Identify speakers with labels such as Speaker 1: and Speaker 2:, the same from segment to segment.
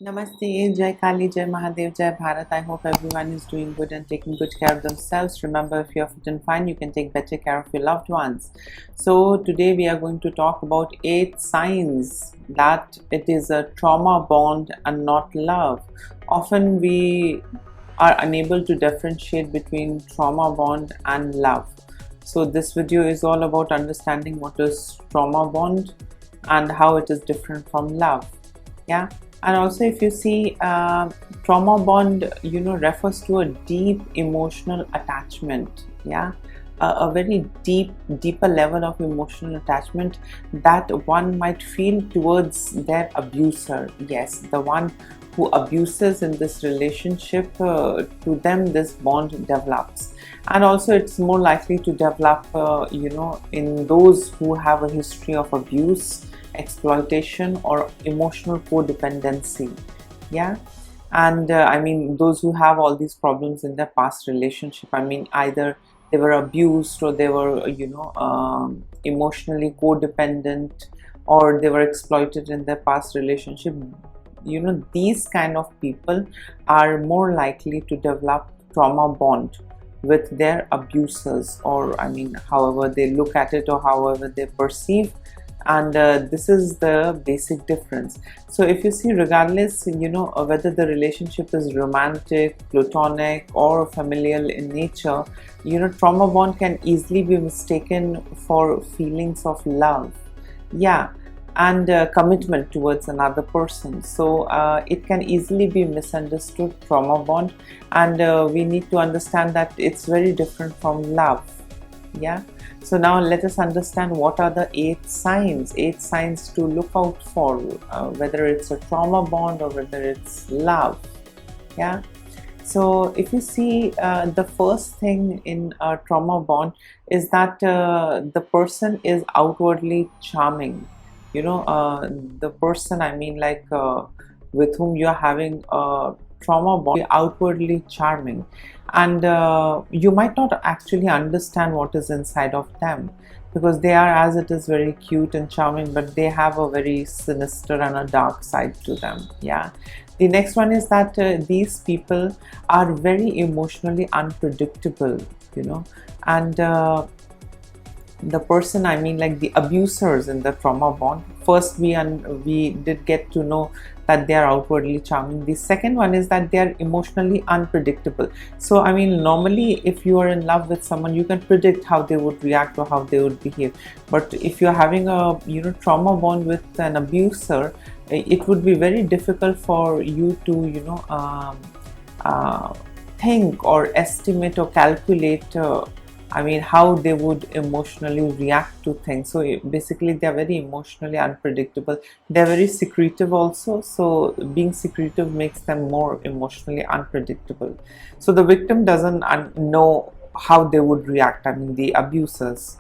Speaker 1: Namaste, Jai Kali, Jai Mahadev, Jai Bharat. I hope everyone is doing good and taking good care of themselves. Remember, if you're fit and fine, you can take better care of your loved ones. So today we are going to talk about 8 signs that it is a trauma bond and not love. Often we are unable to differentiate between trauma bond and love. So this video is all about understanding what is trauma bond and how it is different from love. Yeah. And also, if you see, trauma bond refers to a deep emotional attachment. Yeah, a very deeper level of emotional attachment that one might feel towards their abuser. Yes, the one who abuses in this relationship, to them this bond develops. And also it's more likely to develop in those who have a history of abuse, exploitation, or emotional codependency. Yeah. And I mean, those who have all these problems in their past relationship, I mean, either they were abused, or they were emotionally codependent, or they were exploited in their past relationship. These kind of people are more likely to develop trauma bond with their abusers, or I mean, however they look at it or however they perceive. And this is the basic difference. So if you see, regardless whether the relationship is romantic, platonic, or familial in nature, trauma bond can easily be mistaken for feelings of love, yeah, and commitment towards another person. So it can easily be misunderstood, trauma bond, and we need to understand that it's very different from love. Yeah. So now let us understand what are the 8 signs to look out for, whether it's a trauma bond or whether it's love. Yeah. So if you see, the first thing in a trauma bond is that the person is outwardly charming. The person, I mean, like with whom you're having a trauma bond, outwardly charming, and you might not actually understand what is inside of them, because they are, as it is, very cute and charming, but they have a very sinister and a dark side to them. Yeah. The next one is that these people are very emotionally unpredictable, and the person, I mean, like the abusers in the trauma bond, first we did get to know that they are outwardly charming. The second one is that they are emotionally unpredictable. So I mean, normally if you are in love with someone, you can predict how they would react or how they would behave. But if you're having a trauma bond with an abuser, it would be very difficult for you to think or estimate or calculate I mean, how they would emotionally react to things. So basically, they're very emotionally unpredictable. They're very secretive also. So being secretive makes them more emotionally unpredictable. So the victim doesn't know how they would react. I mean, the abusers.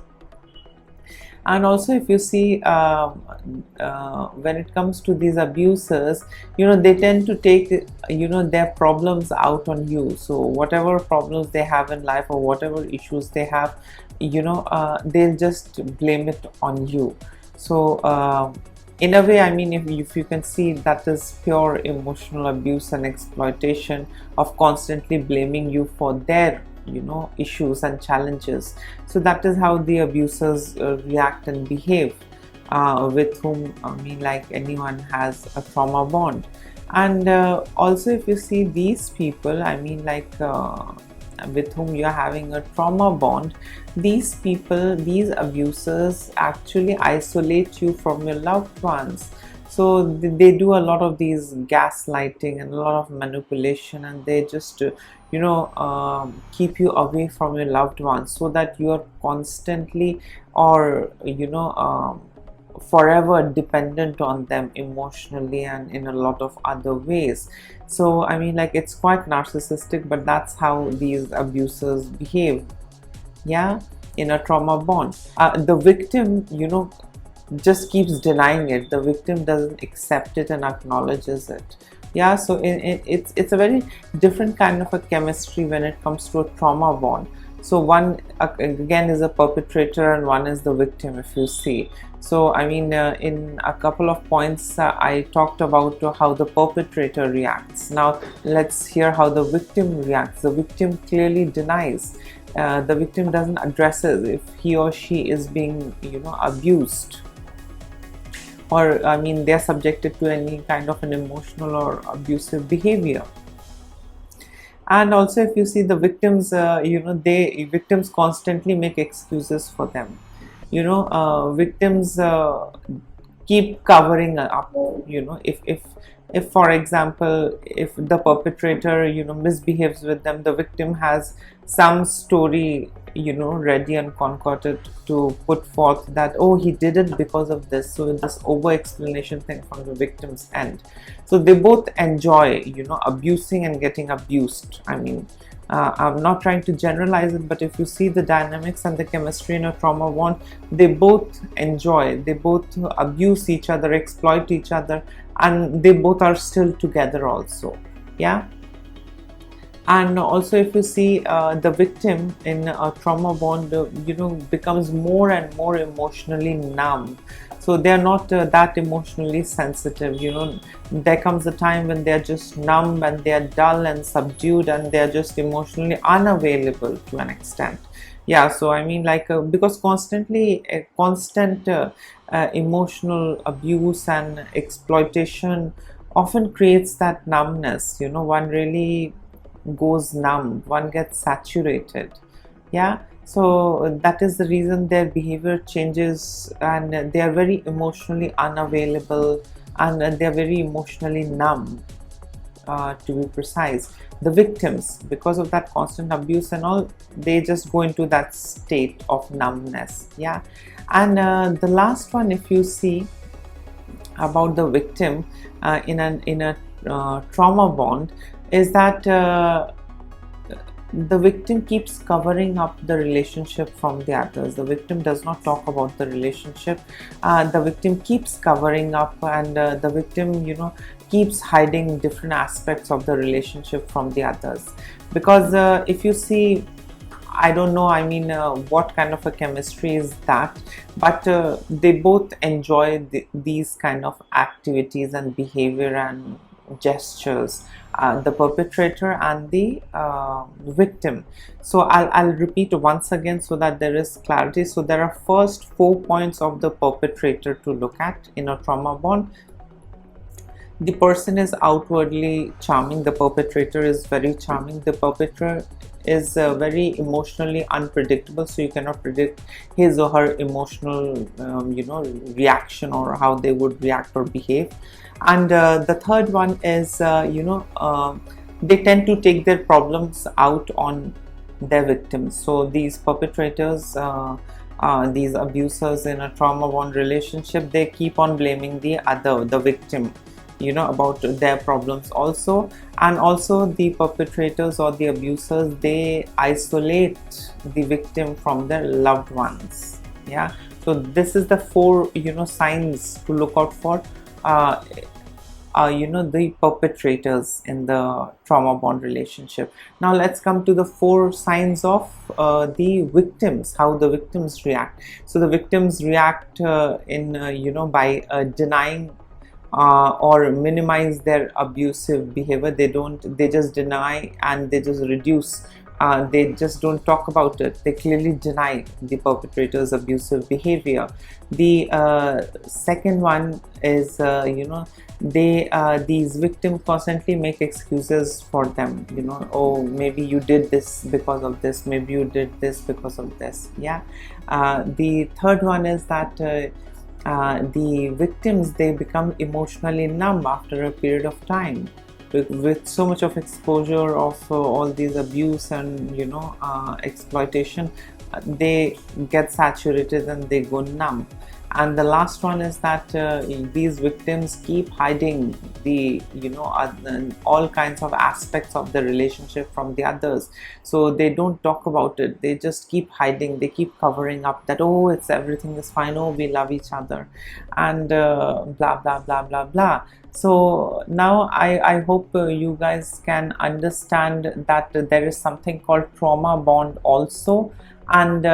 Speaker 1: And also, if you see, when it comes to these abusers, they tend to take their problems out on you. So whatever problems they have in life or whatever issues they have, they'll just blame it on you. So in a way, I mean, if you can see, that is pure emotional abuse and exploitation of constantly blaming you for their issues and challenges. So that is how the abusers react and behave, with whom, I mean, like anyone has a trauma bond. And also, if you see these people, I mean, like with whom you're having a trauma bond, these people, these abusers actually isolate you from your loved ones. So they do a lot of these gaslighting and a lot of manipulation, and they just keep you away from your loved ones, so that you are constantly or forever dependent on them emotionally and in a lot of other ways. So I mean, like, it's quite narcissistic, but that's how these abusers behave. Yeah, in a trauma bond, the victim just keeps denying it. The victim doesn't accept it and acknowledges it. Yeah, so it's a very different kind of a chemistry when it comes to a trauma bond. So one again is a perpetrator and one is the victim, if you see. So I mean, in a couple of points I talked about how the perpetrator reacts. Now let's hear how the victim reacts. The victim clearly denies. The victim doesn't address it if he or she is being, abused, or I mean they're subjected to any kind of an emotional or abusive behavior. And also, if you see the victims, victims constantly make excuses for them. Victims keep covering up. If for example, if the perpetrator misbehaves with them, the victim has some story ready and concocted to put forth that, oh, he did it because of this. So this over explanation thing from the victim's end. So they both enjoy abusing and getting abused. I mean, I'm not trying to generalize it, but if you see the dynamics and the chemistry in a trauma bond, they both enjoy, they both abuse each other, exploit each other, and they both are still together also. Yeah. And also, if you see the victim in a trauma bond, becomes more and more emotionally numb. So they are not that emotionally sensitive. There comes a time when they are just numb and they are dull and subdued, and they are just emotionally unavailable to an extent. Yeah, so I mean, like, because constant emotional abuse and exploitation often creates that numbness. One really goes numb, one gets saturated. Yeah, so that is the reason their behavior changes, and they are very emotionally unavailable, and they are very emotionally numb, to be precise. The victims, because of that constant abuse and all, they just go into that state of numbness. Yeah. And the last one, if you see about the victim in a trauma bond, is that the victim keeps covering up the relationship from the others. The victim does not talk about the relationship. The victim keeps covering up, and the victim keeps hiding different aspects of the relationship from the others. Because if you see, I don't know, I mean, what kind of a chemistry is that, but they both enjoy these kind of activities and behavior and gestures, the perpetrator and the victim. So I'll repeat once again so that there is clarity. So there are first 4 points of the perpetrator to look at in a trauma bond. The person is outwardly charming. The perpetrator is very charming. The perpetrator is very emotionally unpredictable, so you cannot predict his or her emotional reaction, or how they would react or behave. And the third one is they tend to take their problems out on their victims. So these perpetrators, these abusers in a trauma bond relationship, they keep on blaming the victim about their problems also. And also, the perpetrators or the abusers, they isolate the victim from their loved ones. Yeah, so this is the 4 signs to look out for the perpetrators in the trauma bond relationship. Now let's come to the 4 signs of the victims, how the victims react. So the victims react by denying or minimize their abusive behavior. They just deny, and they just reduce. They just don't talk about it. They clearly deny the perpetrator's abusive behavior. The second one is these victims constantly make excuses for them. Oh, maybe you did this because of this, maybe you did this because of this. Yeah. The third one is that the victims, they become emotionally numb after a period of time. With so much of exposure of all these abuse and exploitation, they get saturated and they go numb. And the last one is that these victims keep hiding the all kinds of aspects of the relationship from the others. So they don't talk about it. They just keep hiding. They keep covering up that, oh, it's everything is fine, oh, we love each other, and blah blah blah blah blah. So now I hope you guys can understand that there is something called trauma bond also. And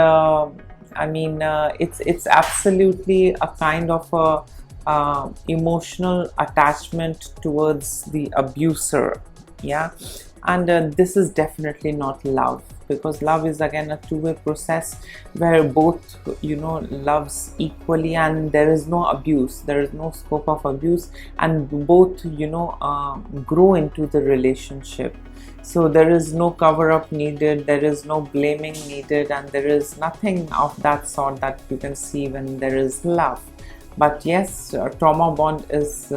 Speaker 1: I mean, it's absolutely a kind of a emotional attachment towards the abuser. Yeah, and this is definitely not love, because love is again a two-way process where both, you know, loves equally, and there is no abuse, there is no scope of abuse, and both, you know, grow into the relationship. So there is no cover up needed, there is no blaming needed, and there is nothing of that sort that you can see when there is love. But yes, trauma bond is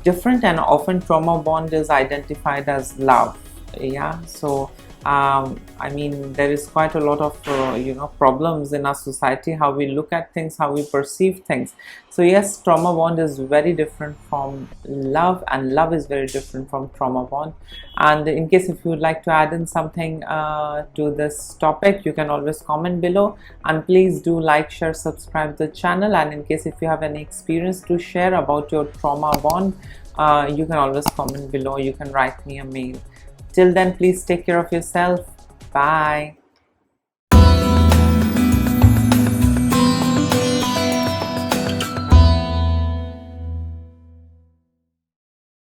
Speaker 1: different, and often trauma bond is identified as love. Yeah, so I mean, there is quite a lot of you know, problems in our society, how we look at things, how we perceive things. So yes, trauma bond is very different from love, and love is very different from trauma bond. And in case if you would like to add in something to this topic, you can always comment below, and please do like, share, subscribe the channel. And in case if you have any experience to share about your trauma bond, you can always comment below, you can write me a mail. Till then, please take care of yourself. Bye.